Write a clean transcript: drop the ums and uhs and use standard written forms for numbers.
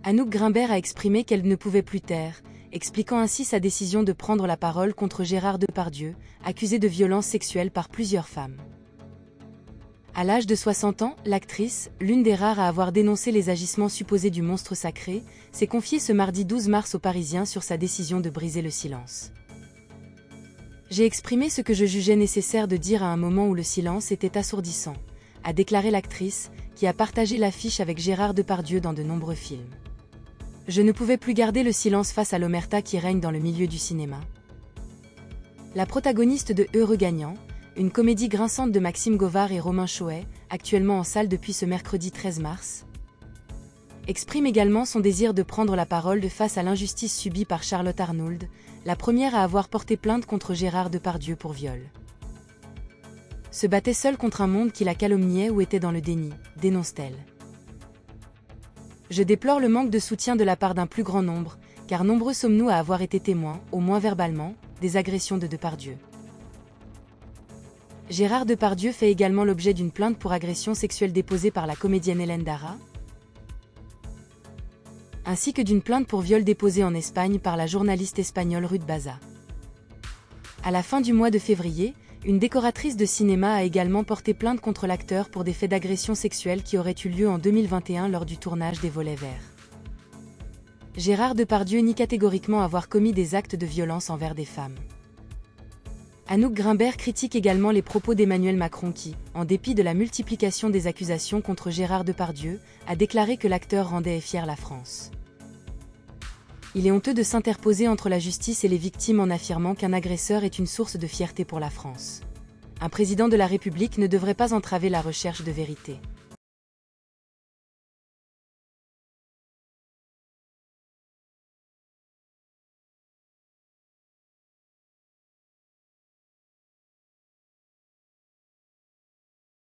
Anouk Grimbert a exprimé qu'elle ne pouvait plus taire, expliquant ainsi sa décision de prendre la parole contre Gérard Depardieu, accusé de violences sexuelles par plusieurs femmes. À l'âge de 60 ans, l'actrice, l'une des rares à avoir dénoncé les agissements supposés du monstre sacré, s'est confiée ce mardi 12 mars aux Parisiens sur sa décision de briser le silence. J'ai exprimé ce que je jugeais nécessaire de dire à un moment où le silence était assourdissant, a déclaré l'actrice, qui a partagé l'affiche avec Gérard Depardieu dans de nombreux films. Je ne pouvais plus garder le silence face à l'omerta qui règne dans le milieu du cinéma. La protagoniste de Heureux gagnant, une comédie grinçante de Maxime Govard et Romain Choet, actuellement en salle depuis ce mercredi 13 mars, exprime également son désir de prendre la parole face à l'injustice subie par Charlotte Arnould, la première à avoir porté plainte contre Gérard Depardieu pour viol. Se battait seule contre un monde qui la calomniait ou était dans le déni, dénonce-t-elle. Je déplore le manque de soutien de la part d'un plus grand nombre, car nombreux sommes-nous à avoir été témoins, au moins verbalement, des agressions de Depardieu. Gérard Depardieu fait également l'objet d'une plainte pour agression sexuelle déposée par la comédienne Hélène Darra, ainsi que d'une plainte pour viol déposée en Espagne par la journaliste espagnole Ruth Baza. À la fin du mois de février, une décoratrice de cinéma a également porté plainte contre l'acteur pour des faits d'agression sexuelle qui auraient eu lieu en 2021 lors du tournage des Volets Verts. Gérard Depardieu nie catégoriquement avoir commis des actes de violence envers des femmes. Anouk Grimbert critique également les propos d'Emmanuel Macron qui, en dépit de la multiplication des accusations contre Gérard Depardieu, a déclaré que l'acteur rendait fière la France. Il est honteux de s'interposer entre la justice et les victimes en affirmant qu'un agresseur est une source de fierté pour la France. Un président de la République ne devrait pas entraver la recherche de vérité.